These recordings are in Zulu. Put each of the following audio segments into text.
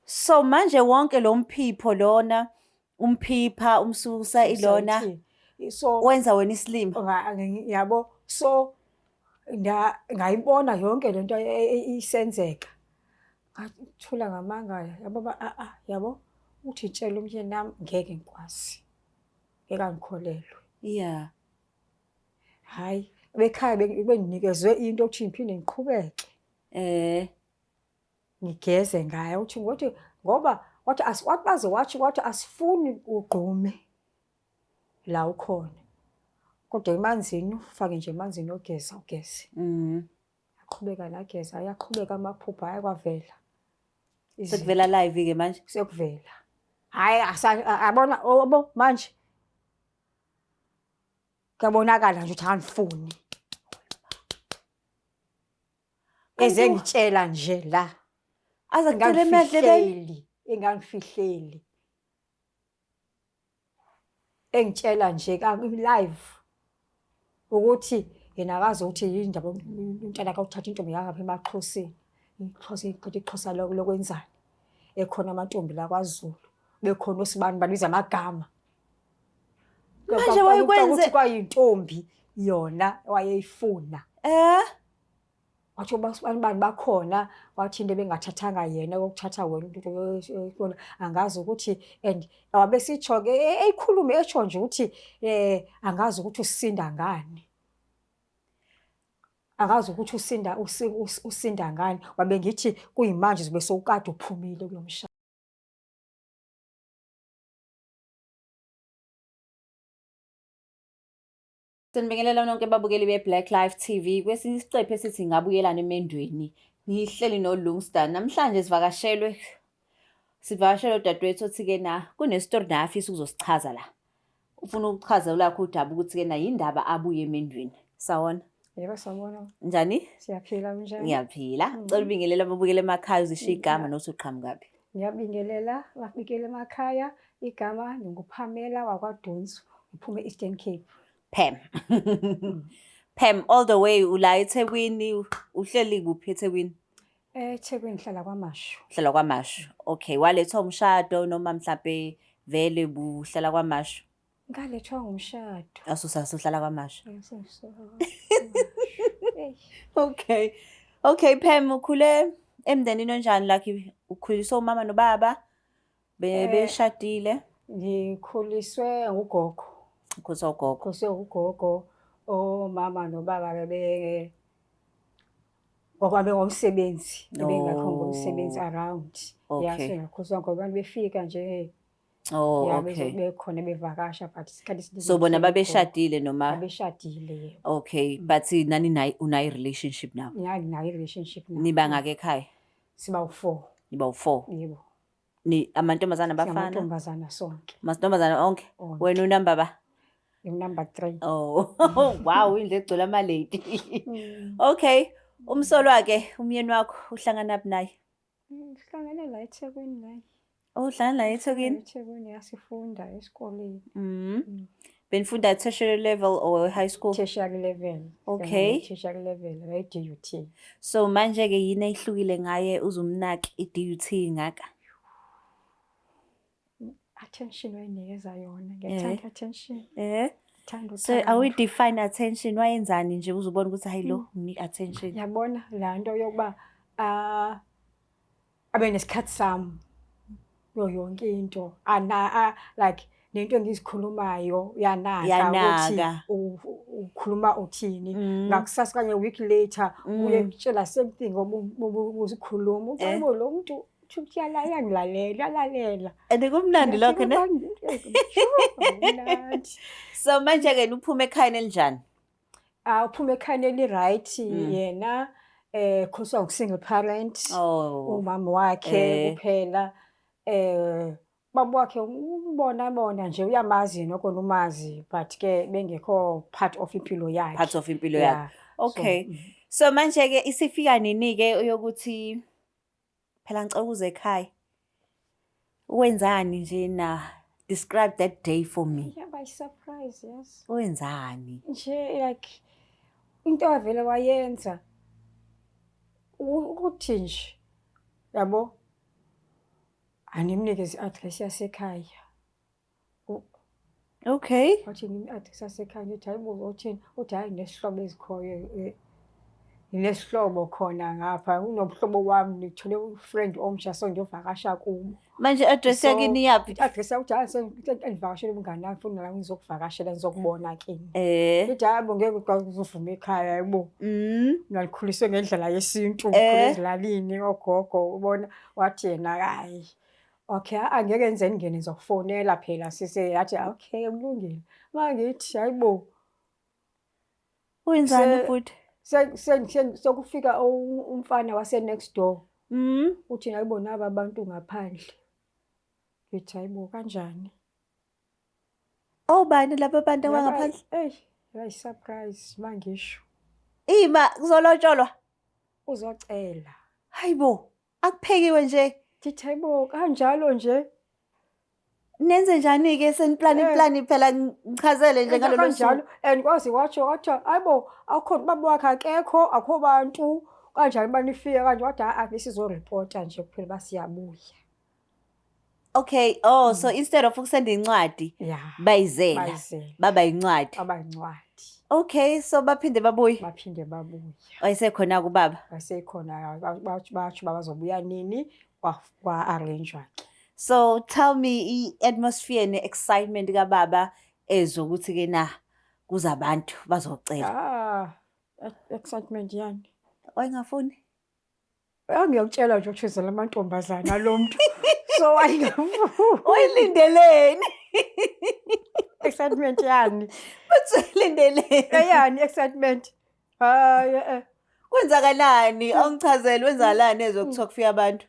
So manje wonke lo mphipho lona umphipha umsusa ilona So wenza wena isilimo. Yabo, so ngayibona yonke lento isenzeka. Ngathula ngamangala yabo yabo uthi tshela umyeni nami ngeke ngikwazi. Ngeke angikholelwe. Yeah. Hayi, bekhaya benginikezwe into ukuthi ngiphinde ngiqhubeke. Ngigeze ngayo ukuthi ngoba wathi baze wathi asifuni ugqume la ukhona. Kodwa emanzini ufake nje emanzini ogeza ugeze. Aqhubeka nageza ayaqhubeka amaphupha ayakwavela. Sekuvela live ke manje. Sekuvela. Hayi abona obo manje. Kabonakala nje ukuthi angifuni. Eze ngitshela nje la. Aza kucela emedleleni engangifihleli. Engitshela nje live ukuthi yena akazi ukuthi yindaba umntana akawuthatha intombi yakhe emaXhoseni. IXhosa iqithe iXhosa lokwenzani. Ekhona amantombi la kwaZulu. Bekhona osibani babiza amagama. Manje wayikwenze ukuthi kwayintombi yona wayeyifuna. Wathi basibani bakhona wathi into bengathathanga yena ukuthatha wena umuntu angazi ukuthi and wabesitsho ke eyikhulume etsho nje ukuthi angazi ukuthi usinda ngani. Angazi ukuthi usinda ngani wabe ngithi kuyimanje zibe sokade uphumile kulomshado. Sanibingelela nonke babukeli beBlack Life TV. Kwesinye isiqephu esithi ngabuyelana emendweni. Ngihleli noLungstar. Namhlanje sivakashelwe udadewethu othi-ke na kunestory nafisa ukuzosichaza la. Ufuna ukuchaza lakho udaba ukuthi-ke na yindaba abuye emendweni. Sawona? Yebo sawona. Njani? Siyaphila njani? Ngiyaphila. Ngicela ubingelela ababukeli emakhaya uzisho igama nothi uqhamukapi. Ngiyabingelela ababukeli emakhaya igama ngingupamela wakwaDonsu. Ngiphume Eastern Cape. Pam. Pam, all the way ula eThekwini, uhleli kuphi eThekwini? eThekwini ngihlala kwaMashu. Uhlala kwaMashu. Okay, walethwa umshado noma mhlawumbe vele buhlala kwaMashu? Ngalethwa umshado. Asuhlala kwaMashu. Okay. Okay, Pam, ukhule emndenini onjani like ukhuliswe umama nobaba? Beshadile? Ngikhuliswe ugogo. Ukhuliswe ugogo. Ukhuliswe ugogo. Omama nobaba ngoba ngomsebenzi bengakho ngomsebenzi around. Okay. Ngakhuliswa ngoba abantu befika nje. Okay. Bekhona bevakasha but isikhathi esiningi. So bona babeshadile noma? Babeshadile. Okay, but nani unayi relationship now? Nginayo relationship now. Niba ngake ekhaya? Siba u4. Niba u4. Yebo. Ni amantombazana abafana? Amantombazana sonke. Amantombazana onke? Wena unamba ba? Number 3. Oh, wow, indle egcwele ama-lady. Okay, umsolo wake umyeni wakho uhlangana naphi naye? Sihlangane la eThekwini naye. Oh, uhlangana la eThekwini? eThekwini yasifunda esikoleni. Benifunda tertiary level or high school? Tertiary level. Okay. Tertiary level, DUT. So manje ke yini ehlukile ngaye uzumnaki iDUT ngaka? Attention wayinikeza yona. Ngiyithanda attention. Ngithanda So awu define attention wayenzani nje uzubona ukuthi hayi lo nginika attention. Yabona la nto yokuba abe nesikhathi sami yonke into like nento engizikhulumayo yanaka ukuthi ukhuluma uthini ngakusasa kanye week later uye kutshela something ngoba uzikhuluma ucebo lo muntu ukuthi uyalalela kumnandi lokho ne. So manje ke uphuma ekhaya elinjani? Uphuma ekhaya eli-right yena khoswa ngu-single parent. Umama wakhe kuphela baba wakhe umbona nje uyamazi nokho umazi but ke bengekho part of impilo yakhe. Part of impilo yakhe. Okay. So manje ke isifika nini ke yokuthi phela ngicela ukuze ekhaya. Wenzani nje na? Describe that day for me. Yeah, by surprise, yes. Wenzani? Nje like into avele wayenza ukuthi nje yabo Animnikeze i-address yasekhaya. Okay. Wathi ngimi i-address yasekhaya ngithi hayibo uthini? Uthi hayi nesihlobo ezikhoyo nginesihlobo khona ngapha unomhlobo wami ngithole u-friend omsha so ngiyovakasha kubo. Manje i-address yakini yaphi? I-address yakuthi hayi ngivakashele umngani wami futhi nami ngizokuvakashela ngizokubona kini. Ngithi hayibo ngeke uzovuma ekhaya hayibo. Ngalikhuliswe ngendlela yesintu ngikhule ezilalini ogogo ubona wathi yena hayi. Okay angeke enze ngene ngizokufonela phela sise yathi okay kulungile. Mangithi hayibo. Wenzani futhi? Sekufika umfana wase next door. Uthi hayibona aba bantu ngaphandle. Ngithi hayibo kanjani? Obani laba bantu abangaphandle? Hayi surprise mangisho. Ima kuzolotsholwa. Uzocela. Hayibo, akuphekiwe nje. Ngithi hayibo kanjalo nje. Nenze njani ke seniplani phela ngichazele nje ngalolu suku. And kwazi wathi hayibo akho baba wakhe akekho akho bantu kanjani banifika kanje wathi ake sizoreporta nje kuphela basiyabuya. Okay, so instead of ukusenda incwadi bayizela baba incwadi. Okay, so baphinde babuye. Wayesekhona kubaba. Wayesekhona bathi bazobuya nini kwa arrange. So tell me i-atmosphere ne-excitement kababa ezokuthi ke na kuzabantu bazocela. Excitement yani. Wayengafuni? Ngiyakutshela nje ukuthuzela amantombazana lo muntu. So wayengafuni. Oyilindeleni. Excitement yani. Bathi uyilindeleni. Yani excitement. Kwenzakalani? Awungichazele wenzakalani ezokuthiwa kufika abantu?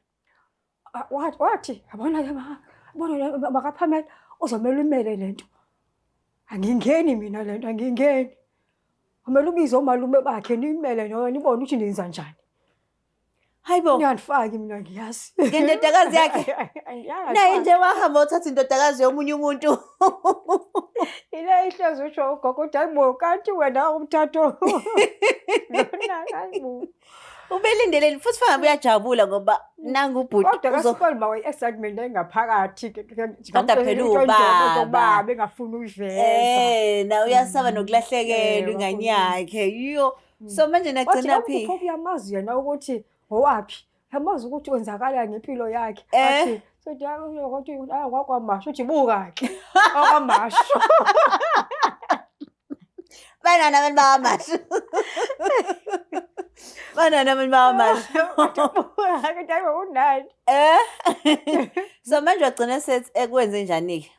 Wathi yabona ke bona makaphamela uzomela imele lento. Angingeni mina lento angingeni. Kumele ubize omalume bakhe nimele noma nibone ukuthi nenza njani. Hayibo. Ngiyafaki mina ngiyazi. Ngendodakazi yakhe. Naye nje wahamba uthatha indodakazi yomunye umuntu. Ile ihlezi usho ugogo uthi hayibo kanti wena umthatho. Lona hayibo. Ubelindeleni futhi fangabe uyajabula ngoba nangu ubhuti kodwa kasikolima we-excitement engaphakathi kodwa phela ubaba bengafuni uyiveza na uyasaba nokulahlekelwa ingane yakhe so manje nagcina phi wathi uyamazi yena ukuthi owaphi yamazi ukuthi wenzakala ngempilo yakhe athi sothi ukuthi kwakwamasho uthi buka ke akwamasho banana abantu bakamasho banana abantu bakamasho hayibo unani so manje wagcina sethi ekwenze njani ke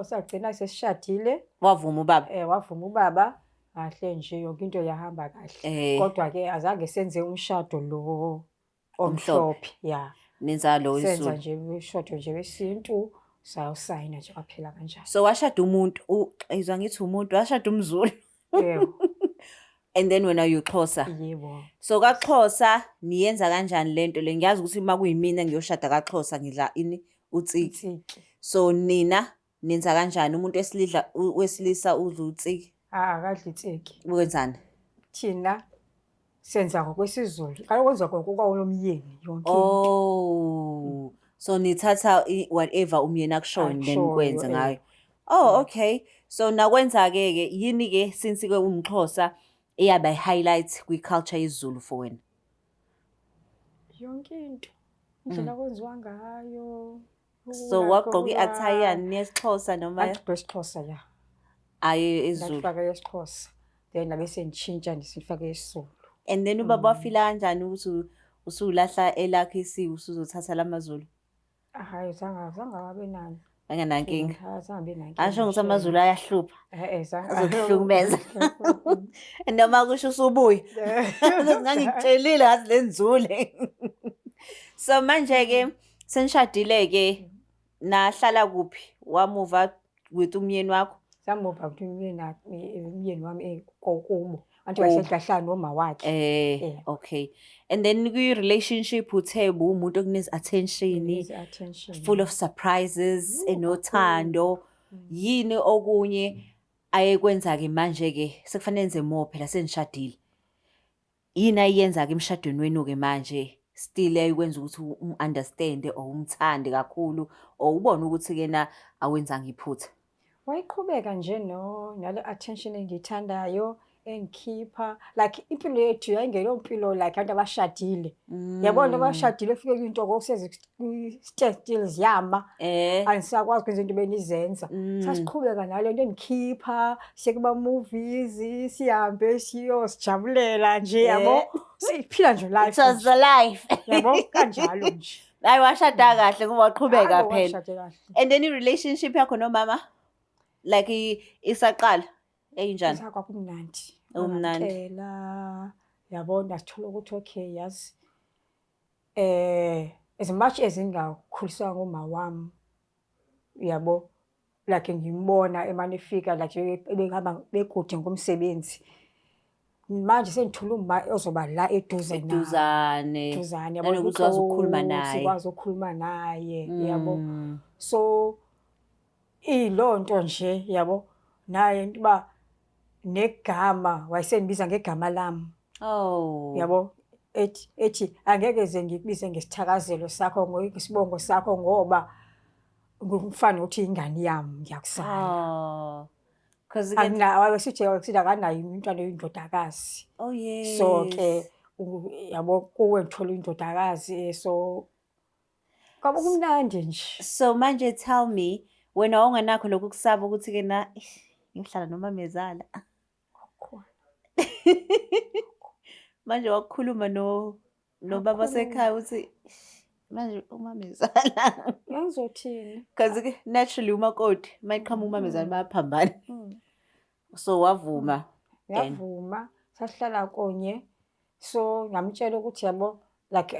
sagcina sesishadile wavuma ubaba wavuma ubaba kahle nje yonke into yahamba kahle kodwa ke azange senze umshado lo omhlophe nenza lo isizulu senza nje umshado nje wesintu sayosayina nje kwaphela kanjalo so washada umuntu izwa ngithi umuntu washada umZulu yebo and then wena uYoxhosa yebo so kaXhosa niyenza kanjani lento le ngiyazi ukuthi uma kuyimina ngiyoshada kaXhosa ngidla ini utsiki so nina nenza kanjani umuntu wesilisa udla utsiki akadli utsiki wenzani thina senza ngokwesizulu kayokwenza ngokwalomyeni yonke so nithatha whatever umyeni akushoyo then kwenze ngayo okay so nakwenza ke yini ke since ke umXhosa eyaba highlight kwi-culture yesiZulu for wena yonke into indlela kwenziwa ngayo so wagqoka i-attire nesixhosa noma yesixhosa ayi isiZulu ngifaka yesixhosa then bese ngitshintsha nisifake yesiZulu and then ubaba wafila kanjani ukuthi usulahla elakhe isiko usuzothatha lamaZulu hayi zangabe nani anganankinga asho ukuthi amaZulu ayahlupha azokuhlukumeza noma kusho usubuya ngangikutshelile ngathi lenzule so manje ke senishadile ke nahlala kuphi wamuva with umyeni wakho samuva ukuthi umyeni wami kokubo anti wayehlala noma wakhe okay and then kwi-relationship uthe umuntu okunezi attention full of surprises enothando yini okunye ayekwenza ke manje ke sekufanele enze more phela senishadile yini ayenza ke emshadweni wenu ke manje still ayikwenza ukuthi understand or umthande kakhulu or ubone ukuthi kena awenzanga iphutha? Wayiqhubeka nje nale attention engiyithandayo engikhipha like impilo yethu yayingelo mpilo like abantu abashadile. Yabona abashadile ufike into ngokuseze still ziyama anisakwazi ukwenza into benizenza. Sasiqhubeka nalo nto engikhipha sekuba movies sihambe siyosijabulela nje yabo. Siphila nje life. It was the life. Yabo kanjalo nje. Hayi washada kahle ngoba waqhubeka phela. Washada kahle. And then relationship yakho nomama like isaqala enjani? Kwakumnandi. Umnandi. Yabona sithola ukuthi okay yazi as much as ngakhuliswa ngoma wami yabo like ngimbona emane efika like ebehamba bekude ngomsebenzi manje sengithola uma ozoba la eduzane yabo ukuthi wazokhuluma naye sikwazi ukukhuluma naye yabo so ilonto nje yabo naye ntiba negama wayesengibiza ngegama lami yabo ethi angeke ze ngikubize ngesithakazelo sakho ngesibongo sakho ngoba ngumfana uthi ingane yami ngiyakusala because awasithi akanayo umntwana oyindodakazi yes so ke yabo kuwe ngithola indodakazi so kwaba kumnandi nje. So manje tell me wena awunganakho lokhu kusaba ukuthi ke na ngihlala noma mezala manje wakukhuluma nobaba sekhaya uthi manje umamezala ngizothini because naturally umakoti mayiqhamuka umamezala bayaphambana so wavuma yavuma sahlala konye so ngamtshela ukuthi yabo like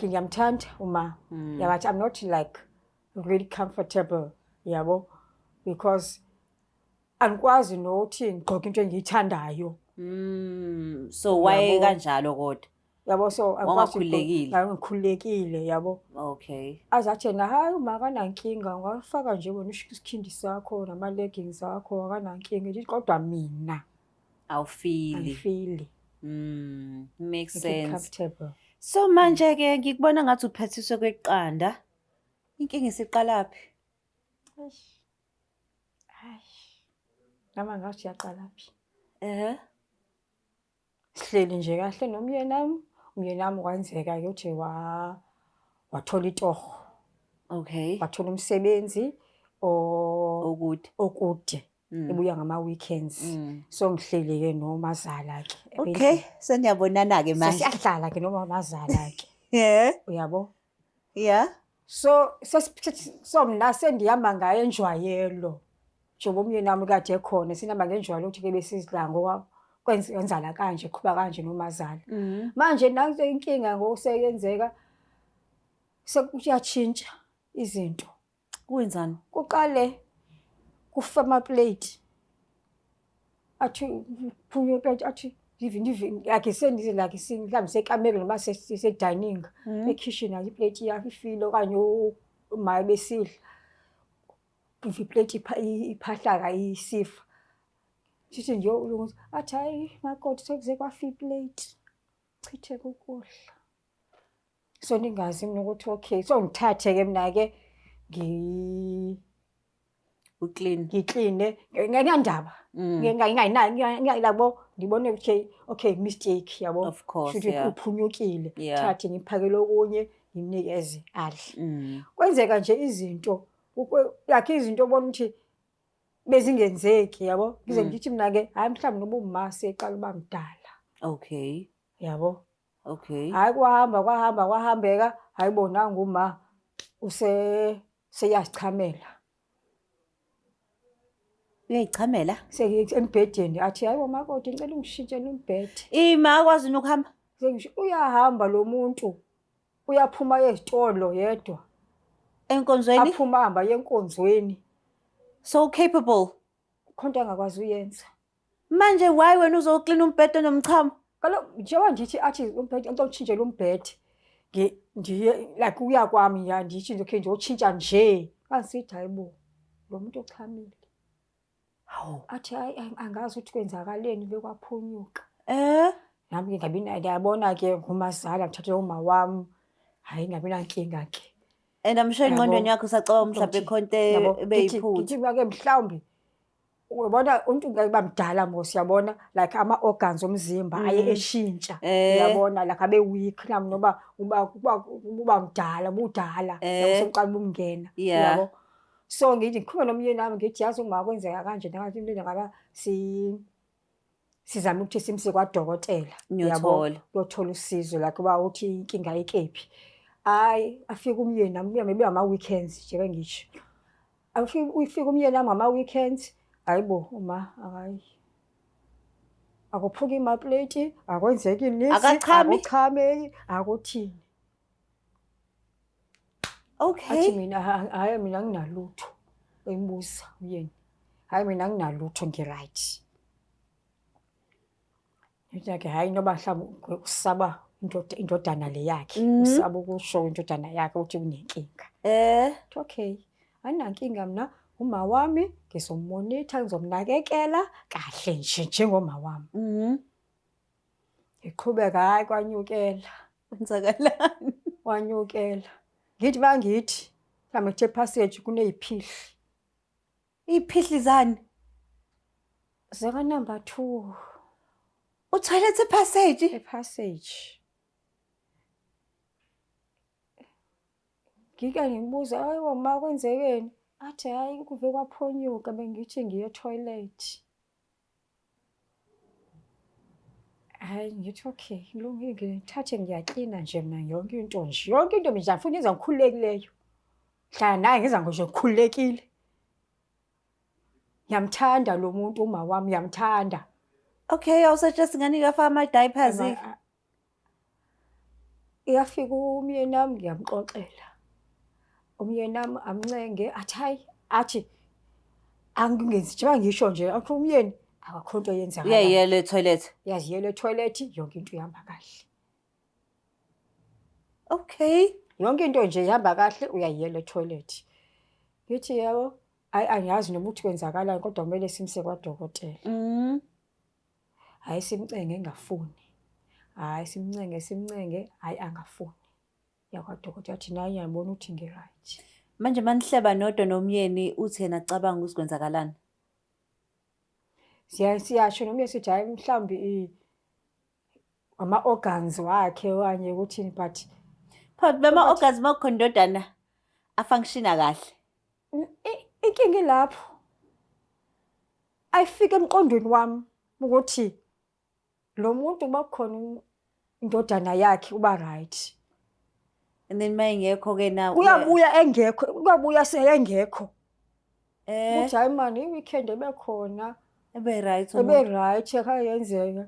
ngiyamthanda uma yabathi I'm not like really comfortable yabo because anikwazi nokuthi ngigqoke into engiyithandayo so waye kanjalo kodwa yabo so ngikhululekile yabo okay azathi na hayi uma akanankinga ngafaka nje wena isikhindi sakho nama leggings akho akanankinga nje kodwa mina awufili makes sense comfortable. So manje ke ngikubona ngathi uphathiswe kweqanda inkinga isiqalaphi nama ngathi yaqalaphi sihleli nje kahle nomyenami kwanzeka ukuthi wathola itoho okay wathola umsebenzi okude ebuya ngama weekends so ngihleli ke nomazala ke okay seniyabonana ke manje siyahlala ke nomazala ke uyabo so mina sendihamba ngaye enjwayelo njengoba umyenami kade ekhona sinamba ngenjwayelo ukuthi ke besizidla ngoba kwenzala kanje qhuba kanje nomazala manje nansi inkinga ngokuseyenzeka sekuyatshintsha izinto kwenzani kuqale kufa ama plate athi phunye plate athi like sendize like mhlawumbe sekamelo noma se dining ekitchen ayi plate yakhe ifile okanye umaye besidla iplate iphahlaka isifa sithi nje ulungu athi hayi makoti sekuze kwafa iplate chithe ukudla so ningazi mina ukuthi okay so ngithathe ke mina ke ngiclean ngiyandaba ngiyayilabo ngibone okay mistake yabo of course shothi uphunyukile thathe ngiphakele okunye ngimnikeze adle kwenzeka nje izinto like izinto obona ukuthi bezingenzeki yabo ngize ngithi mina ke hayi mhlawumbe noba umase eqala ubamdala okay yabo okay hayi kwahambeka hayibona nguma seyasichamela uyayichamela embhedeni athi hayi makoti ngicela ungishintshele umbhede ima akwazi ukuhamba sengisho uyahamba lo muntu uyaphuma ezitolo yedwa enkonzweni aphuma hamba yenkonzweni so capable khonto angakwazi uyenza manje why wena uzoklina umbhede nomchamo kalo njengoba ngithi athi umbhede ngicela umbhede ndiye like uyakwami ya ndithi nje okay nje utshintsha nje ngasithi hayibo lo muntu ochamile athi hayi angazi ukuthi kwenzakaleni bekwaphunyuka nami ngabe ngiyabona ke ngumazala ngithathe uma wami hayi ngabe nankinga ke. And I'm sure ingqondweni yakho usacabanga mhlawumbe khonto ebeyiphutha. Ngithi ke mhlawumbe uyabona umuntu ngeke bamdala mos yabona like ama-organs omzimba aye eshintsha uyabona like abe weak nami noba uba mdala budala usoqala bungena yabo. So ngithi ngikhuluma nomyeni nami ngithi yazi uma kwenzeka kanje ngathi into ngaba sizama ukuthi simse kwadokotela yabo uyothola usizo like kuba uthi inkinga ikephi. Hayi afika umyeni nami maybe ama-weekends nje ngisho. Ufika umyeni nami ngama-weekends hayibo uma hayi akuphuki imaplate akwenzeki nisi akuchame akuthini. Okay. Athi mina hayi mina nginalutho embuza uyeni hayi mina nginalutho ngiright. Ngithi hayi noba mhlawumbe usaba indodana le yakhe usaba ukusho indodana yakhe ukuthi kunenkinga. Okay anankinga mina uma wami ngizomonitha ngizomnakekela kahle nje njengoma wami. Ngiqhubeka hayi kwanyukela. Kwenzakalani? Wanyukela. Ngithi bangithi mhlawumbe kuthe passage kuneyiphihli. Iphihli zani? Zeka number 2. Toilet passage? Passage. Ngike ngibuza hayi wama kwenzekeni? Athi hayi kuve kwaphonyuka bengithi ngiye toilet. Hayi ngithi okay kulungile ngithathe ngiyaklina nje mina yonke into nje. Yonke into mina ngifuna iza ngikhululekileyo. Hlala naye ngiza nje ngikhululekile. Ngiyamthanda lo muntu uma wami ngiyamthanda. Okay awusuggest ngani kafa ama diapers? Iyafika umyeni nami ngiyamxoxela. Umyeni nami amncenge athi hayi athi angingenzi nje ngisho nje athi umyeni akakho into yenzakala. Yele toilet. Yazi yele toilet yonke into ihamba kahle. Okay. Yonke into nje ihamba kahle uyayiyele toilet. Ngithi yabo hayi angiyazi noma uthi kwenzakala kodwa kumele simse kwadokotela. Hayi simcenge ngafuni. Hayi simcenge hayi angafuni. Yakwadokotela athi nayi ngiyabona ukuthi ngiright. Manje manihleba nodwa nomyeni uthi yena acabanga ukuthi kwenzakalani? Siyasho noma sithi hayi mhlawumbe ama-organs wakhe okanye ukuthini but bama organs makhondodana afunctiona kahle. Inkinga lapho ayifike emqondweni wami ukuthi lo muntu bakhona indodana yakhe uba right. And then mayengekho ke na uyabuya engekho uyabuya seyengekho. Uthi hayi man iweekend ebekhona ebe right ekayenzeka.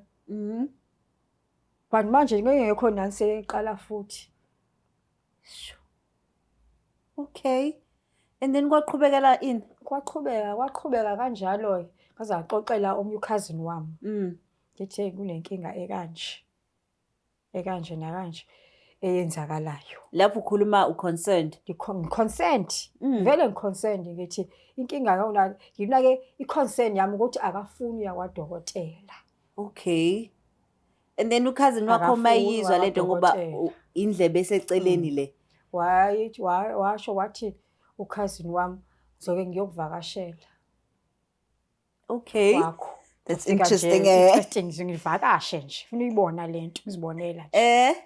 But manje ngeke nani seqala futhi. Okay. And then kwaqhubekela ini? Kwaqhubeka kanjalo ngaze axoxela omnye cousin wami. Ngithi kunenkinga ekanje nakanje eyenzakalayo. Lapho ukhuluma uconcerned. Concerned. Vele ngiconcerned ngithi inkinga ngawuna nginake iconcern yami ukuthi akafuni yakwadokotela. Okay. And then cousin wakho mayizwa lento ngoba indlebe eseceleni le. Washo wathi cousin wami zoke ngiyokuvakashela. Okay. Wakho. That's interesting. Interesting ngivakashe nje. Ufuna uyibona lento uzibonela nje.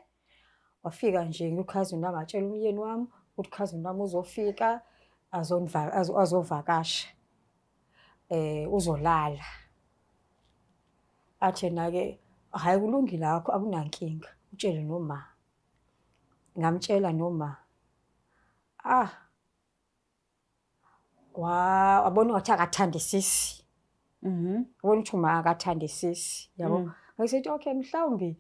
Wafika nje uCousin wami atshela umyeni wami ukuthi cousin wami uzofika azovakasha. Uzolala. Athi nake hayi kulungile akho akunankinga utshele noma. Ngamtshela noma. Wabona ukuthi akathandisisi. Ubona ukuthi uma akathandisisi yabo. Ngisethi okay mhlawumbe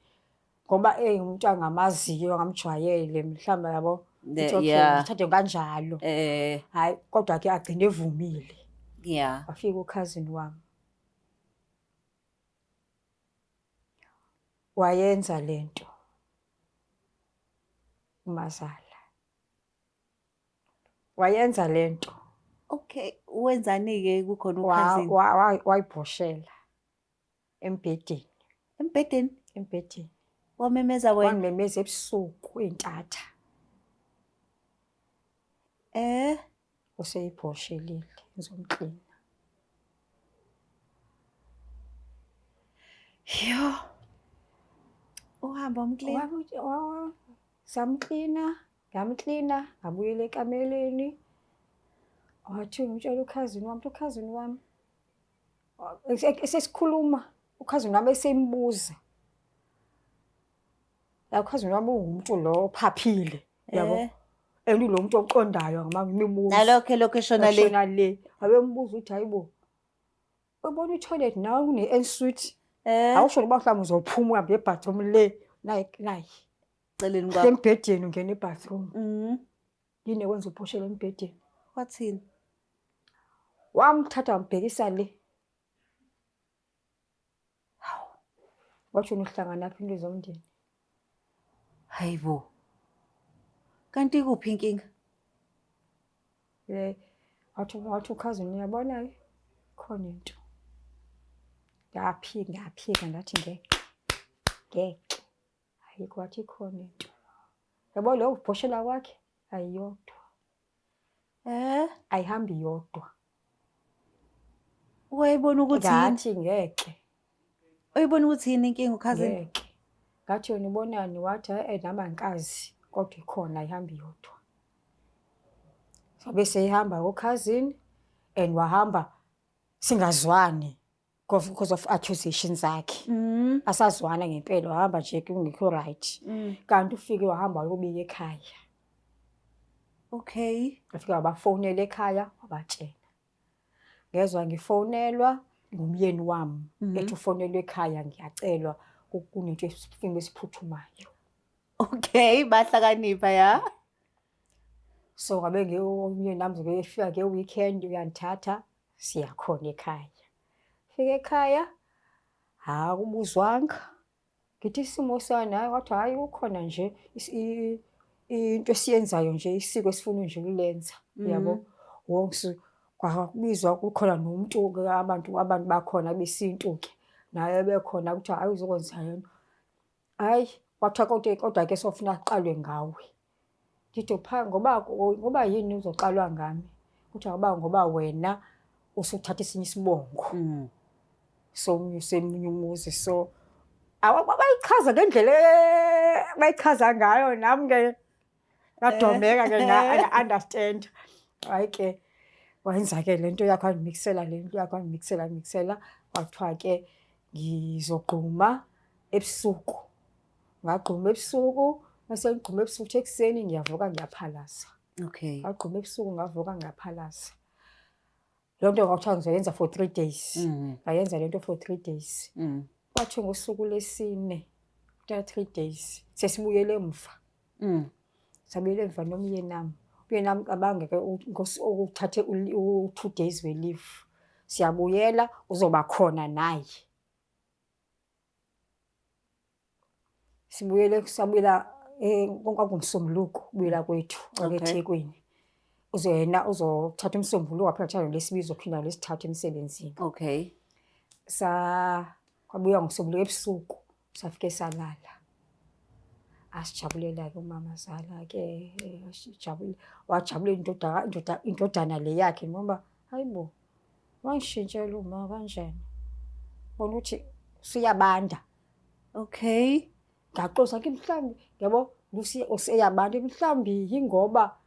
ngoba umuntu angamaziyo ngamjwayele mhlawumbe yabo. Ngithathe kanjalo. Hayi kodwa ke agcine evumile. Yeah. Wafika uCousin wami. Wayenza lento. Umazala. Wayenza lento. Okay, wenzani ke kukhona uCousin? Wayibhoshela embhedeni. Embhedeni? embhedeni. Wamemeza wena? Wangimemeza ebusuku intatha. Useyibhoshelile ngizomklina. Yo. Uhamba umklina? Samklina, ngamklina, ngabuyela ekameleni. Wathi ngimtshela ukhazini wami. Esesikhuluma, ukhazini wami esembuza. La ukhazini wami ungumuntu lo ophaphile, yabo. Lo muntu oqondayo ngimibuza. Nalokho location le. Location le. Abembuza ukuthi hayibo. Ubona i-toilet nawe une-ensuite. Awusho ngoba mhlawumbe uzophuma uhambe e-bathroom le. Nayi. Celeni kwakho. Embhedeni ungena e-bathroom. Yini ekwenza uphoshele embhedeni? Wathini? Wamthatha wambhekisa le. Wathi uhlangana naphi into zomndeni? Hayibo. Kanti kuphi inkinga? Wathi ukhazini uyabona khona into. Ngaphika ngathi ngeke. Ayikho wathi khona into. Yabo lo ubhoshela kwakhe ayiyodwa. Ayihambi yodwa. Wayibona ukuthi ngathi ngeke. Uyibona ukuthi yini inkinga ukhazini? Ngeke. Ngathi yona ibonani wathi nama nkazi kodwa ikhona ayihambi yodwa. Sabe seyihamba ukhazini and wahamba singazwani because of accusations zakhe. Asazwana ngempela wahamba nje kungekho right. Kanti ufike wahamba uyobika ekhaya. Okay. Afika wabafonela ekhaya wabatshela. Ngezwe ngifonelwa ngumyeni wami ethi ufonelwe ekhaya ngiyacelwa kunento esiphuthumayo. Okay, bahlakanipha ya. So ngabe ngiyomyeni nami ngefika ngeweekend uyanthatha siyakhona ekhaya. Fika ekhaya kubuzwanga. Ngithi isimo sana wathi hayi ukhona nje into esiyenzayo nje isiko esifuna nje ukulenza yabo. Wonke kwakubizwa kukhona nomuntu abantu bakhona besintu ke naye bekhona ukuthi hayi uzokwenza yena. Hayi wathi kodwa ke sofuna aqalwe ngawe. Ngithi ngoba yini uzoqalwa ngami? Uthi ngoba wena usuthatha isinye isibongo. So usemunye umuzi so abayichaza ngendlela bayichaza ngayo nami ke ngadomeka ke understand. Hayi ke wenza ke lento yakho angimixela wathiwa ke ngizogquma ebusuku. Ngagquma ebusuku mase ngigquma ebusuku ekseni ngiyavuka ngiyaphalaza. Okay. Ngagquma ebusuku ngavuka ngiyaphalaza. Lonto ngawuthi ngizoyenza for 3 days. Ngayenza lento for 3 days. Kwathi ngosuku lesine after 3 days sesibuyele emva. Sabuyele emva nomyeni nami. Umyeni nami abangeke ukuthathe u2 days we leave. Siyabuyela uzoba khona naye. Sabuyela kwakunguMsombuluko ubuyela kwethu eThekwini. Yena uzothatha uMsombuluko waphela lesibili uphinda lesithathu emsebenzini. Okay. Kwabuya ngoMsombuluko ebusuku safike salala. Asijabulela ke umama zala ke wajabulela indodana le yakhe ngoba hayibo wangishintshela uma kanjani. Bona ukuthi siyabanda. Okay. Ngaxoxa ke mhlambi yabo useyabanda mhlambi ingoba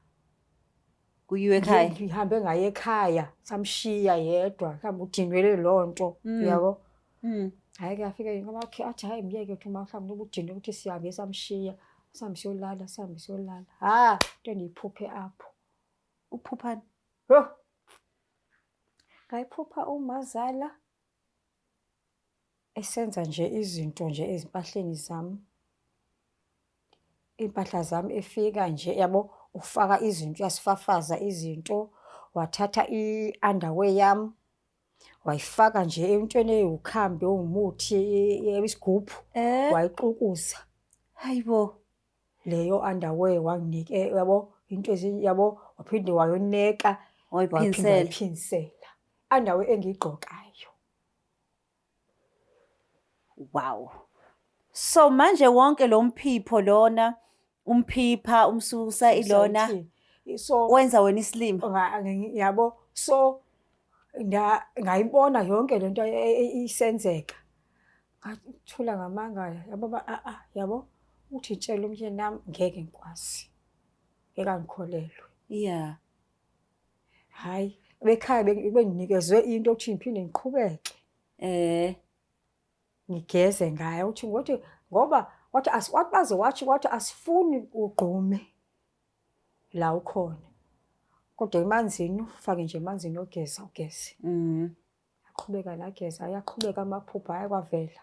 kuyiwe ekhaya. Ngihambe ngaye ekhaya samshiya yedwa mhlambi udinwele lonto yabo. Hayi ke afike ngoba athi hayi miyeke uthi uma mhlambi ubudinwe ukuthi sihambe samshiya sihambe siyolala. Into endiyiphuphe apho. Uphuphani? Ngayiphupha umazala esenza nje izinto nje ezimpahleni zami. Impahla zami efika nje yabo ufaka izinto yasifafaza izinto wathatha i-underwear yami wayifaka nje entweni eyukhambi ongumuthi yesigubhu wayiqukuza. Hayibo. Leyo underwear wanginike yabo into yabo waphinde wayoneka wayiphinsela. Underwear engigqokayo. Wow. So manje wonke lo mphipho lona, umphipha, umsusa ilona so wenza wena isilimo. Yabo, so ngayibona yonke lento isenzeka. Ngathula ngamangala yabo yabo uthi itshela umyeni nami ngeke ngikwazi. Ngeke angikholelwe. Yeah. Hayi, bekhaya benginikezwe into ukuthi ngiphinde ngiqhubeke. Ngigeze ngayo ukuthi ngoba wathi baze wathi asifuni ugqume la ukhona. Kodwa emanzini ufake nje emanzini ogeza ugeze. Aqhubeka nageza, ayaqhubeka amaphupho ayakwavela.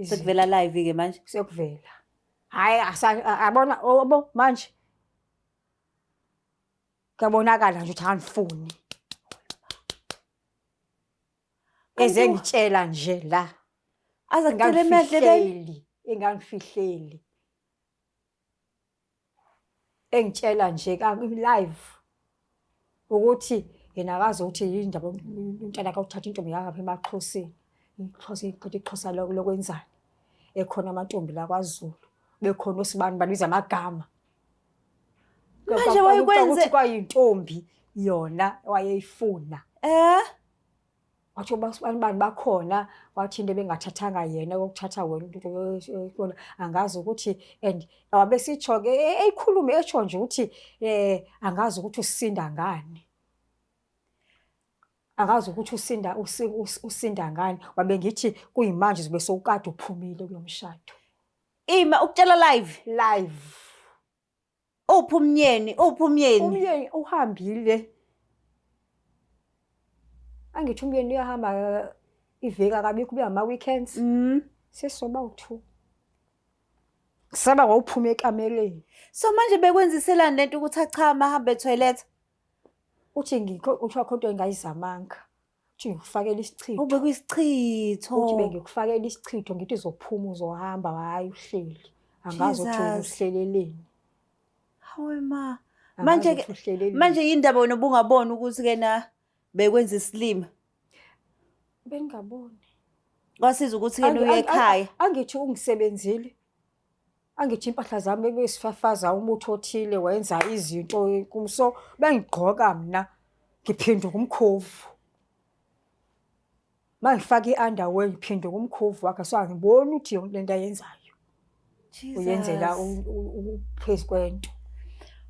Sekuvela live ke manje. Sekuvela. Hayi abona obo manje. Kuyabonakala nje ukuthi angifuni. Eze ngitshela nje la. Aza kucela emehle bayi engangifihleli. Engitshela nje live ukuthi yena akazi ukuthi yindaba umntana akawuthatha intombi yakhe emaXhoseni. IXhosa iXhosa lokwenzani. Ekhona amantombi la kwaZulu. Bekhona osibani baniza amagama. Manje wayikwenze ukuthi kwayintombi yona wayeyifuna. Wathi bani bakhona wathi into bengathathanga yena ukuthatha wena angazi ukuthi and abesitsho ke eyikhulume etsho nje ukuthi angazi ukuthi usinda ngani. Angazi ukuthi usinda ngani wabe ngithi kuyimanje zibe sowukade uphumile kulomshado. Ima ukutshela live. Umyeni uhambile. Angithi umyeni uyahamba iveki akabikho kuba ama weekends. Sesoba u2. Kusaba ngawuphuma ekameleni. So manje bekwenziselani lento ukuthi achama ahambe etoilet? Uthi uthi akhonto engayizamanga. Uthi ngikufakela isichitho. Ube kuyisichitho. Uthi bengikufakela isichitho ngithi uzophuma uzohamba hayi uhleli. Angazi ukuthi uhleleleni. Hawe ma. Manje indaba wena ubungabona ukuthi ke na bekwenza isilimo. Bengaboni. Kwasiza ukuthi ke uye ekhaya. Angithi ungisebenzile. Angithi impahla zami besifafaza umuthi othile wenza izinto kumso bengigqoka mina ngiphinda kumkhovu. Mangifaka iunderwear ngiphinda kumkhovu wakhe so angiboni ukuthi yonke lento ayenzayo. Uyenzela upresident.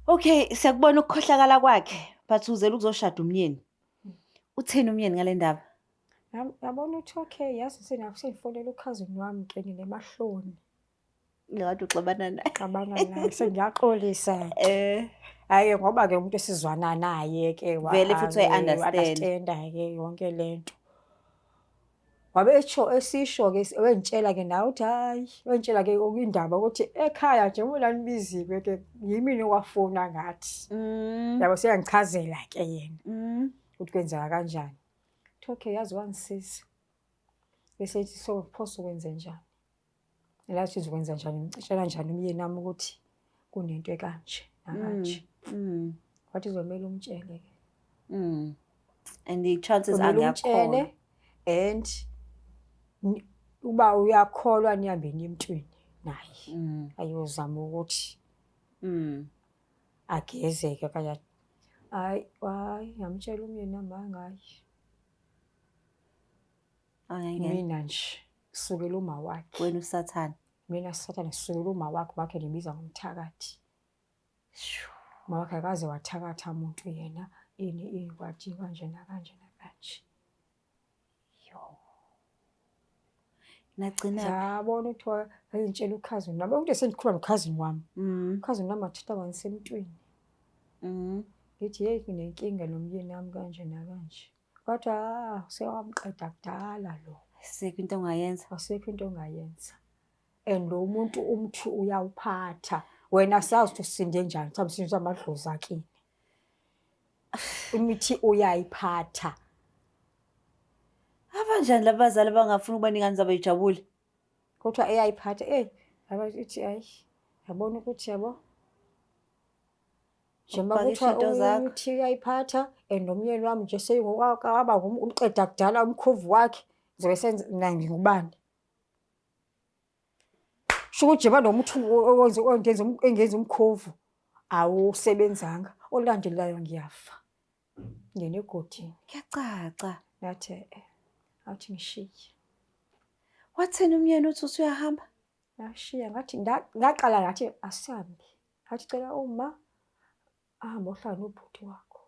Okay, siyakubona ukukhohlakala kwakhe, but uzela ukuzoshada umyeni. Utheni umyeni ngale ndaba? Yabona uthi okay, yazi sengifonela ukhazini wami ke nemahloni. Ngakade uxabana naye. Xabana naye sengiyaxolisa. Hayi ngoba ke umuntu esizwana naye ke vele futhi understand ke yonke lento. Wabe esisho ke wentshela ke nawe uthi hayi wentshela ke indaba ukuthi ekhaya nje bona nibiziwe ke yimini okwafona ngathi. Yabo seyangichazela ke yena. Ukuthi kwenzeka kanjani. Okay, yazi wangisiza. Bese ethi so phoso kwenze njani. Elathi uzokwenza njani ngicela njani umyeni nami ukuthi kunento ekanje nakanje. Wathi uzomela umtshele ke. And the chances angakho. And uba uyakholwa nihambe emntwini naye. Ayozama ukuthi agezeke kaya. Hayi yamtshela umyeni nami angayi. Mina nje kusukela uma wakhe. Wena uSathane. Mina uSathane kusukela uma wakhe nibiza ngomthakathi. Uma wakhe akaze wathakatha umuntu yena ini kwathi kanje nakanje nakanje. Nagcina yabona ukuthi ayintshela ukhazini nabo ukuthi sengikhuluma nokhazini wami. Ukhazini wami athatha wangisemntwini. Ngithi hey kunenkinga nomyeni nami kanje nakanje. Kodwa sewamqeda kudala lo. Asekho into ongayenza. Asekho into ongayenza. And lo muntu umthi uyawuphatha. Wena sazi ukuthi usinde njani. Mhlawumbe sinza amadlozi akini. Imithi uyayiphatha. Abanjani labazali bangafuna ukuba ingane zabo ijabule? Kodwa eyayiphatha abathi hayi yabona ukuthi yabo njengoba kuthiwa uthi uyayiphatha nomyeni wami nje seyingowaba umqeda kudala umkhovu wakhe zobe senza ngubani. Sho ukuthi banomuntu engenza umkhovu awusebenzanga. Olandelayo ngiyafa. Ngene egodini. Kuyacaca. Ngathi athi ngishiye. Wathini umyeni uthi usuyahamba? Ngashiya ngathi ngaqala ngathi asihambe. Ngathi cela uma ahamba ohlala nobhuti wakho.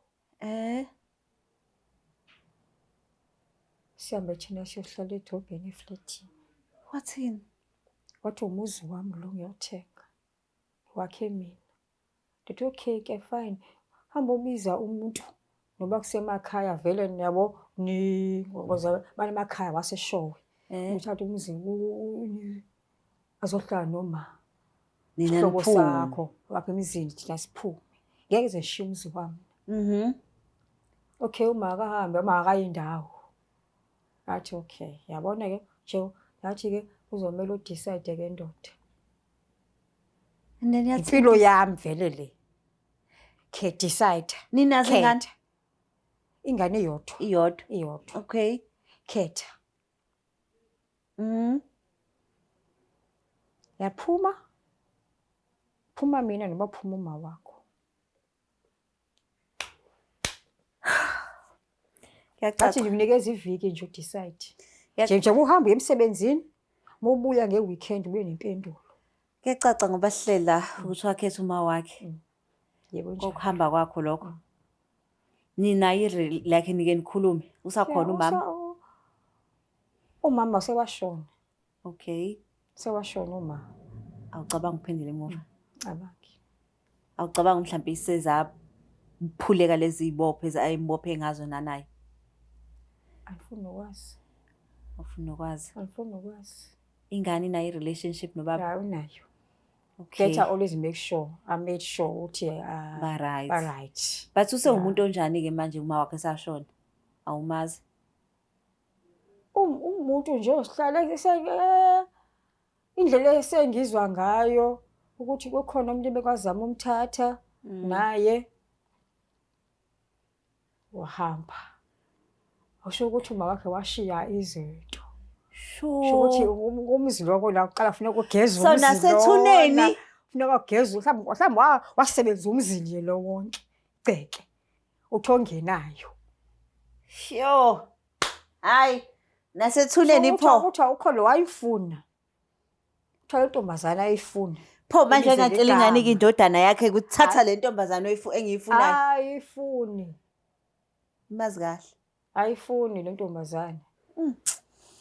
Sihambe thina siyohlala edrobheni eflatini. Wathini? Wathi umuzi wami lo ngiyothenga. Wakhe mina. Ndithi okay ke fine. Hamba ubiza umuntu noba kusemakhaya vele yabo ngoba banemakhaya waseshowe. Uthatha umuzi azohlala noma nina hlobo sakho lapha emizini thina siphume. Ngeke zeshiya umuzi wami. Okay uma akahambe uma akayindawo. Athi okay yabona ke nje yathi ke uzomela udecide ke ndoda. And then yathi impilo yami vele le. Ke decide. Nina zingane? Ingane iyodwa. Iyodwa. Okay. Khetha. Yaphuma. Phuma mina noma phuma uma wakho. Yathi ngikunikeza iviki nje udecide. Nje uhamba emsebenzini, mobuya ngeweekend ube nempendulo. Kuyacaca ngoba sihlela ukuthi wakhetha uma wakhe. Yebo nje. Ngokuhamba kwakho lokho. Nina like nike nikhulume usakhona umama? Umama sewashona. Okay. Sewashona uma. Awucabanga ukuphendula emuva? Cabangi. Awucabanga mhlawumbe isezaphuleka lezi ibophe ayimbophe ngazo nanayi? Angifuni ukwazi. Ufuna ukwazi? Angifuni ukwazi. Ingane inayo i-relationship nobaba? Ya unayo. Okay. Better always make sure. I made sure ukuthi ba right. Ba right. But use umuntu onjani ke manje uma wakhe sashona? Awumazi? Umuntu nje osihlala indlela esengizwa ngayo ukuthi kukhona umuntu bekwazama umthatha naye wahamba. Usho ukuthi uma wakhe washiya izinto. Sure. Ukuthi umzi lokho la uqala kufuneka ugeze umzi. So nasethuneni kufuneka ugeze mhlawumbe wasebenza umzini nje lo wonke. Ceke. Uthi ongenayo. Sure. Hayi. Nasethuneni pho. Uthi awukho lo wayifuna. Uthola intombazana ayifuna. Pho manje ngacela ingane indodana yakhe ukuthatha le ntombazana engiyifunayo. Ayifuni. Mazi kahle. Ayifuni le ntombazana.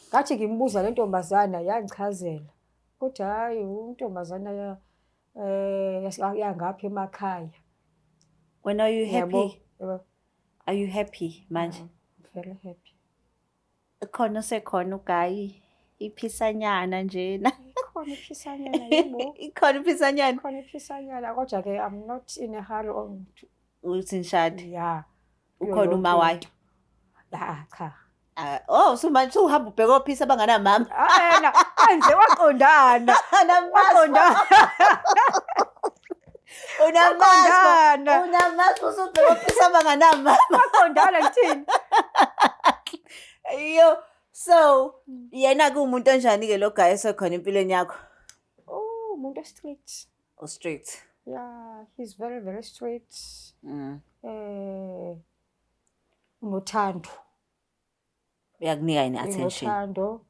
Ngathi ngimbuza le ntombazana yangichazela. Kuthi hayi untombazana yangapha emakhaya. When are you happy? Are you happy manje? Very happy. Khona sekhona ugayi iphisanyana njena. Khona iphisanyana yebo. Ikhona iphisanyana. Khona iphisanyana kodwa ke I'm not in a hurry on uthi nishadi. Yeah. Ukhona uma wayo. Cha. Oh so manje uhamba ubheka ophisa abanganamama. Yena manje waqondana. Waqondana. Unamazi usubheka ophisa abanganamama. Waqondana kuthini? Yo, so yena kuumuntu onjani ke lo guy esekhona empilweni yakho? Oh, umuntu strict. Oh, strict. Yeah, he's very very strict. Unothando. Uyakunika yini attention? Unothando.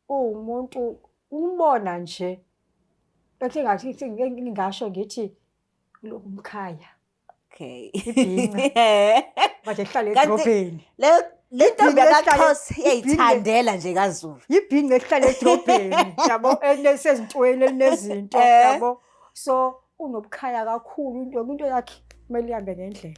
Umuntu umbona nje. Bese ngathi ngingasho ngithi lo umkhaya. Okay. Ibhinqa. Manje ehlala edrobheni. Le ntombi yakaXhosa iyayithandela nje kaZulu. Ibhinqa ehlala edrobheni, yabo enesezintweni elinezinto, yabo. So unobukhaya kakhulu into yakhe kumele ihambe ngendlela.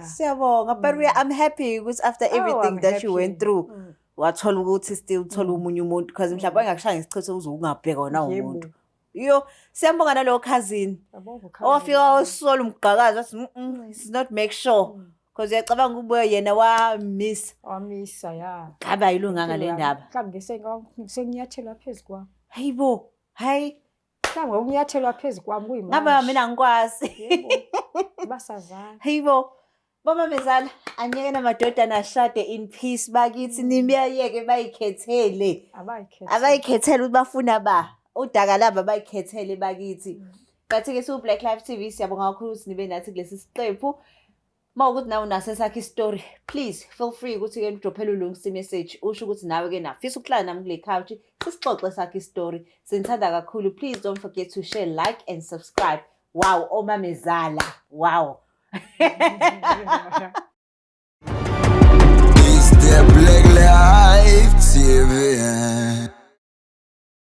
Siyabonga, but I'm happy because after everything that you went through wathola ukuthi still uthola umunye umuntu because mhlawumbe engakushaya ngesichitho uzungabheka wona umuntu. Yo, siyambonga nalo cousin. Ofika wasola umgqakazi wathi it's not make sure because uyacabanga ukuba yena wamisa ya. Ngaba yilunga ngale ndaba. Mhlawumbe senginyathelwa phezulu. Hayibo, hayi. Mhlawumbe ukunyathelwa phezulu kwami kuyimanje. Ngaba mina ngikwazi. Yebo. Basazana. Hayibo. Baba mezala anyeke namadodana ashade in peace bakithi nimiyeke bayikhethele. Abayikhethele ukuthi bafuna ba. udakalamba bayikhethele bakithi. Kanti-ke siwu-Black Life TV siyabonga kakhulu ukuthi nibe nathi kulesi siqephu. Uma ukuthi nawe unaso esakho isitori, please feel free ukuthi-ke udrophele uLungisa i-message usho ukuthi nawe-ke nafisa ukuhlala nami kule couch sisixoxe sakho isitori. Sinithanda kakhulu. Please don't forget to share, like and subscribe. Wow, omamezala. Wow.